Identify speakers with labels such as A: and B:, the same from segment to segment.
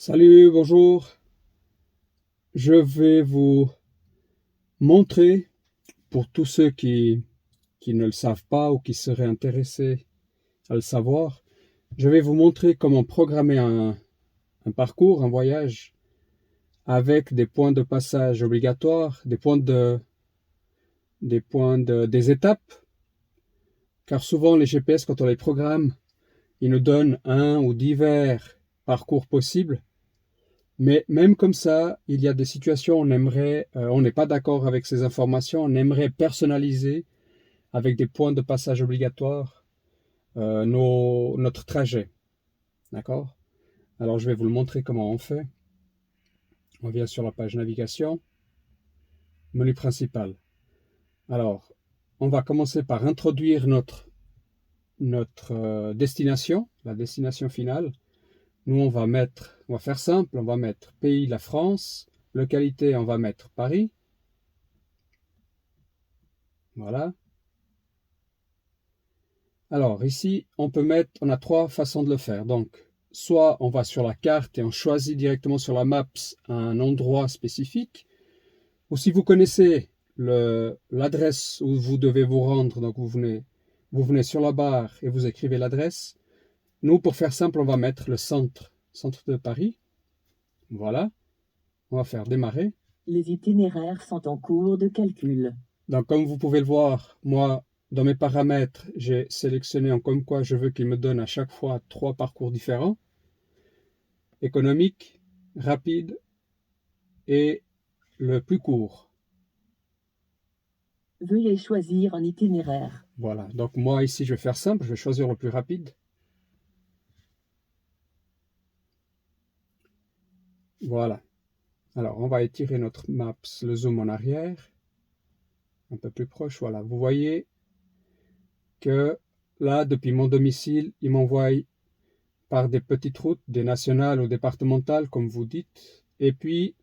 A: Salut, bonjour. Je vais vous montrer, pour tous ceux qui ne le savent pas ou qui seraient intéressés à le savoir, je vais vous montrer comment programmer un parcours, un voyage, avec des points de passage obligatoires, des étapes, car souvent les GPS, quand on les programme, ils nous donnent un ou divers parcours possibles. Mais même comme ça, il y a des situations où on n'est pas d'accord avec ces informations, on aimerait personnaliser avec des points de passage obligatoires notre trajet. D'accord? Alors je vais vous le montrer comment on fait. On vient sur la page navigation, menu principal. Alors, on va commencer par introduire notre destination, la destination finale. Nous, on va faire simple, on va mettre pays, la France, localité, on va mettre Paris. Voilà. Alors ici, on a trois façons de le faire. Donc, soit on va sur la carte et on choisit directement sur la map un endroit spécifique, ou si vous connaissez l'adresse où vous devez vous rendre, donc vous venez sur la barre et vous écrivez l'adresse. Nous, pour faire simple, on va mettre le centre de Paris. Voilà. On va faire démarrer.
B: Les itinéraires sont en cours de calcul.
A: Donc, comme vous pouvez le voir, moi, dans mes paramètres, j'ai sélectionné en comme quoi je veux qu'il me donne à chaque fois 3 parcours différents. Économique, rapide et le plus court.
B: Veuillez choisir un itinéraire.
A: Voilà, donc moi ici je vais faire simple, je vais choisir le plus rapide. Voilà. Alors on va étirer notre maps, le zoom en arrière, un peu plus proche. Voilà, vous voyez que là, depuis mon domicile, il m'envoie par des petites routes, des nationales ou départementales, comme vous dites. Et puis,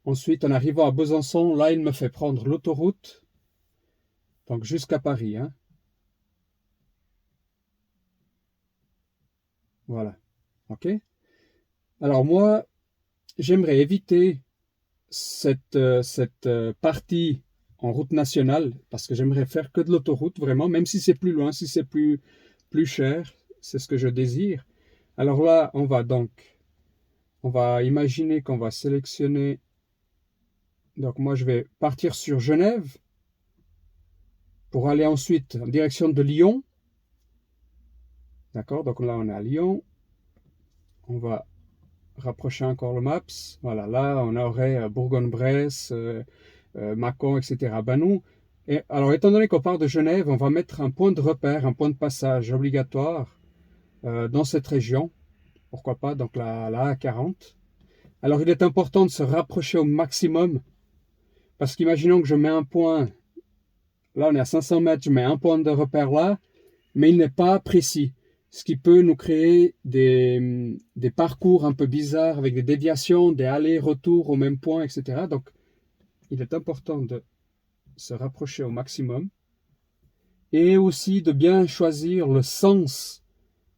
A: ensuite, en arrivant à Besançon, là, il me fait prendre l'autoroute, donc jusqu'à Paris. Hein. Voilà. OK? Alors moi, j'aimerais éviter cette partie en route nationale, parce que j'aimerais faire que de l'autoroute, vraiment, même si c'est plus loin, si c'est plus cher, c'est ce que je désire. Alors là, on va imaginer qu'on va sélectionner, donc moi je vais partir sur Genève, pour aller ensuite en direction de Lyon. D'accord, donc là on est à Lyon, on va rapprocher encore le maps, voilà, là on aurait Bourgogne-Bresse, Mâcon, etc. Ben nous, alors étant donné qu'on part de Genève, on va mettre un point de repère, un point de passage obligatoire dans cette région. Pourquoi pas, donc la A40. Alors il est important de se rapprocher au maximum, parce qu'imaginons que je mets un point, là on est à 500 mètres, je mets un point de repère là, mais il n'est pas précis. Ce qui peut nous créer des parcours un peu bizarres avec des déviations, des allers-retours au même point, etc. Donc il est important de se rapprocher au maximum et aussi de bien choisir le sens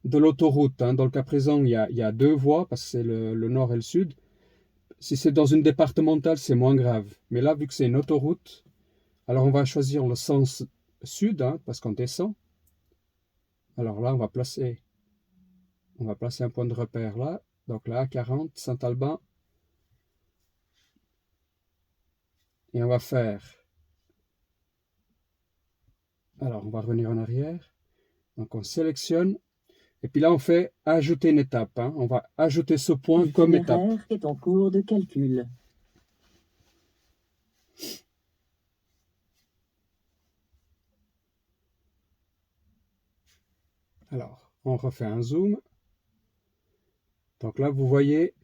A: de l'autoroute. Hein. Dans le cas présent, il y a deux voies parce que c'est le nord et le sud. Si c'est dans une départementale, c'est moins grave. Mais là, vu que c'est une autoroute, alors on va choisir le sens sud hein, parce qu'on descend. Alors là, on va placer un point de repère là. Donc là, 40, Saint-Alban. Et on va faire... Alors, on va revenir en arrière. Donc on sélectionne. Et puis là, on fait ajouter une étape. Hein. On va ajouter ce point comme étape.
B: L'itinéraire est en cours de calcul.
A: Alors, on refait un zoom. Donc là, vous voyez,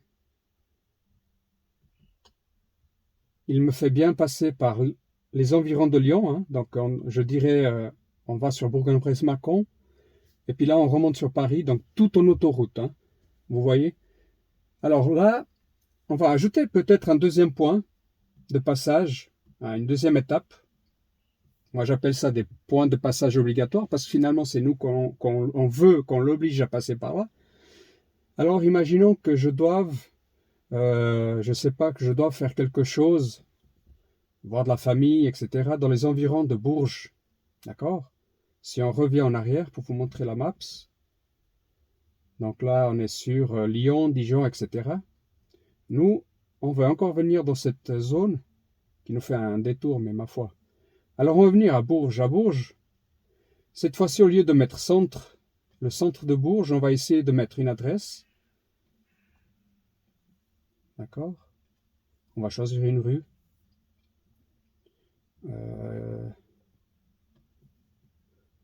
A: il me fait bien passer par les environs de Lyon. Hein. Donc, je dirais, on va sur Bourgogne-Bresse-Mâcon. Et puis là, on remonte sur Paris, donc tout en autoroute. Hein. Vous voyez? Alors là, on va ajouter peut-être un deuxième point de passage, une deuxième étape. Moi, j'appelle ça des points de passage obligatoires parce que finalement, c'est nous qu'on veut, qu'on l'oblige à passer par là. Alors, imaginons que je doive je ne sais pas, que je dois faire quelque chose, voir de la famille, etc., dans les environs de Bourges. D'accord? Si on revient en arrière pour vous montrer la map, donc là, on est sur Lyon, Dijon, etc. Nous, on veut encore venir dans cette zone qui nous fait un détour, mais ma foi. Alors, on va venir à Bourges. À Bourges, cette fois-ci, au lieu de mettre centre, le centre de Bourges, on va essayer de mettre une adresse. D'accord? On va choisir une rue.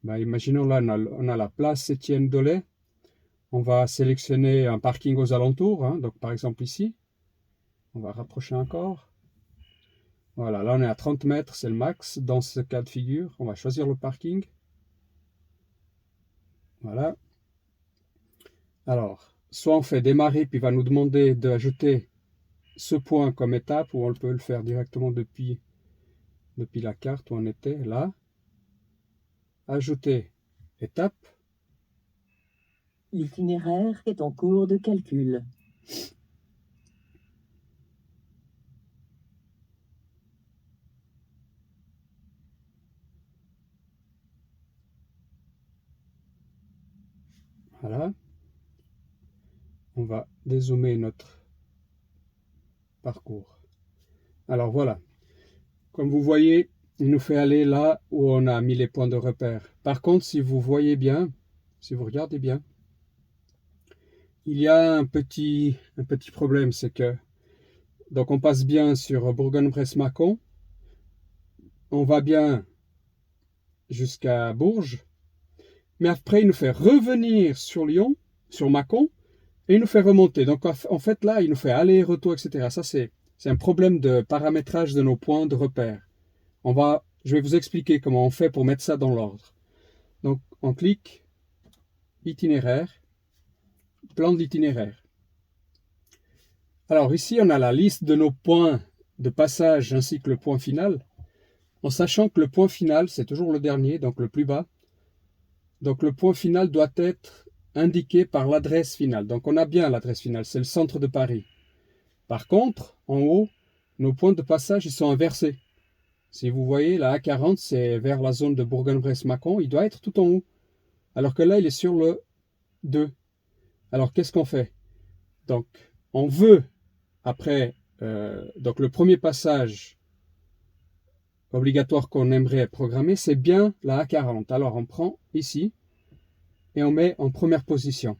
A: Imaginons là, on a la place Étienne Dolay. On va sélectionner un parking aux alentours. Hein, donc, par exemple, ici. On va rapprocher encore. Voilà, là, on est à 30 mètres, c'est le max. Dans ce cas de figure, on va choisir le parking. Voilà. Alors, soit on fait démarrer, puis il va nous demander d'ajouter ce point comme étape, ou on peut le faire directement depuis la carte où on était, là. Ajouter étape.
B: L'itinéraire est en cours de calcul.
A: Voilà. On va dézoomer notre parcours. Alors voilà. Comme vous voyez, il nous fait aller là où on a mis les points de repère. Par contre, si vous voyez bien, si vous regardez bien, il y a un petit problème, c'est que donc on passe bien sur Bourgogne-Bresse-Mâcon, on va bien jusqu'à Bourges, mais après il nous fait revenir sur Lyon, sur Mâcon, et il nous fait remonter. Donc en fait là, il nous fait aller-retour, etc. Ça c'est un problème de paramétrage de nos points de repère. Je vais vous expliquer comment on fait pour mettre ça dans l'ordre. Donc on clique itinéraire, plan de l'itinéraire. Alors ici on a la liste de nos points de passage ainsi que le point final, en sachant que le point final c'est toujours le dernier, donc le plus bas. Donc le point final doit être indiqué par l'adresse finale. Donc on a bien l'adresse finale, c'est le centre de Paris. Par contre, en haut, nos points de passage ils sont inversés. Si vous voyez, la A40 c'est vers la zone de Bourgogne-Bresse-Mâcon, il doit être tout en haut. Alors que là il est sur le 2. Alors qu'est-ce qu'on fait? Donc on veut, après donc le premier passage obligatoire qu'on aimerait programmer, c'est bien la A40. Alors on prend ici et on met en première position.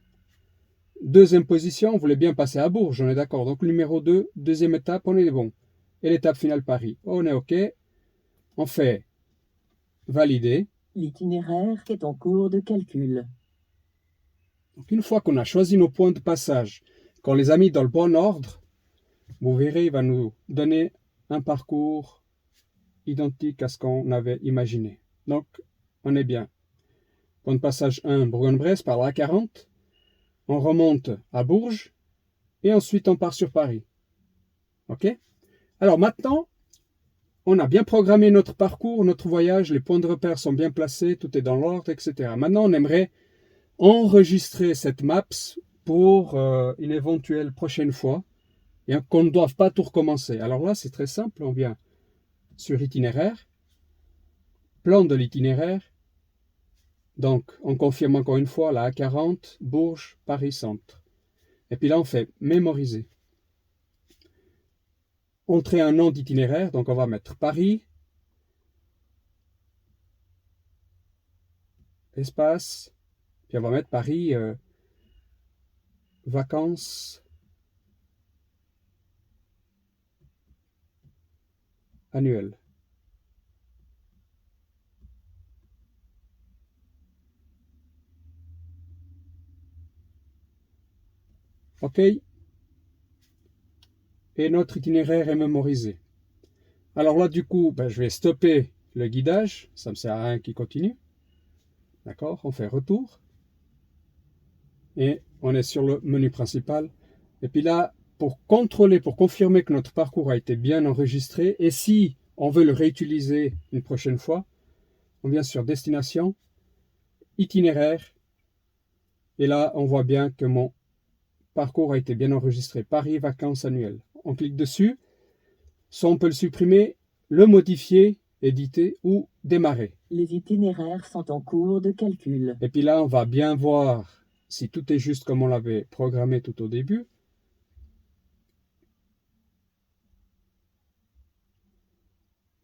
A: Deuxième position, on voulait bien passer à Bourges, on est d'accord. Donc numéro 2, deuxième étape, on est bon. Et l'étape finale Paris, on est OK. On fait valider.
B: L'itinéraire est en cours de calcul.
A: Donc une fois qu'on a choisi nos points de passage, qu'on les a mis dans le bon ordre, vous verrez, il va nous donner un parcours identique à ce qu'on avait imaginé. Donc, on est bien. Point de passage 1, Bourgogne-Bresse par la 40. On remonte à Bourges et ensuite on part sur Paris. OK? Alors maintenant, on a bien programmé notre parcours, notre voyage, les points de repère sont bien placés, tout est dans l'ordre, etc. Maintenant, on aimerait enregistrer cette maps pour une éventuelle prochaine fois et qu'on ne doive pas tout recommencer. Alors là, c'est très simple, on vient sur itinéraire, plan de l'itinéraire. Donc, on confirme encore une fois la A40, Bourges, Paris Centre. Et puis là, on fait mémoriser. Entrer un nom d'itinéraire, donc on va mettre Paris, espace, puis on va mettre Paris, vacances annuelles. OK? Et notre itinéraire est mémorisé. Alors là, du coup, je vais stopper le guidage. Ça ne me sert à rien qu'il continue. D'accord? On fait retour. Et on est sur le menu principal. Et puis là, pour contrôler, pour confirmer que notre parcours a été bien enregistré, et si on veut le réutiliser une prochaine fois, on vient sur Destination, Itinéraire, et là, on voit bien que mon parcours a été bien enregistré. Paris vacances annuelles. On clique dessus. Soit on peut le supprimer, le modifier, éditer ou démarrer.
B: Les itinéraires sont en cours de calcul.
A: Et puis là, on va bien voir si tout est juste comme on l'avait programmé tout au début.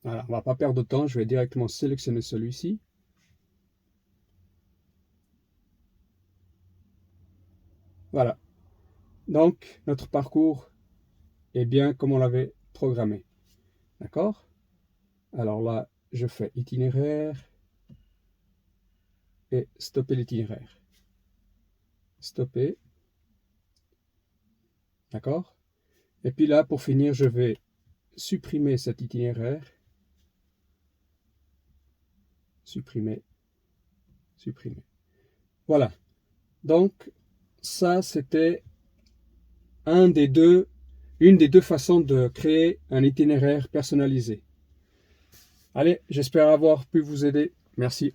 A: Voilà, on ne va pas perdre de temps, je vais directement sélectionner celui-ci. Voilà. Donc, notre parcours est bien comme on l'avait programmé. D'accord? Alors là, je fais itinéraire et stopper l'itinéraire. Stopper. D'accord? Et puis là, pour finir, je vais supprimer cet itinéraire. Supprimer. Supprimer. Voilà. Donc, ça, c'était une des deux façons de créer un itinéraire personnalisé. Allez, j'espère avoir pu vous aider. Merci.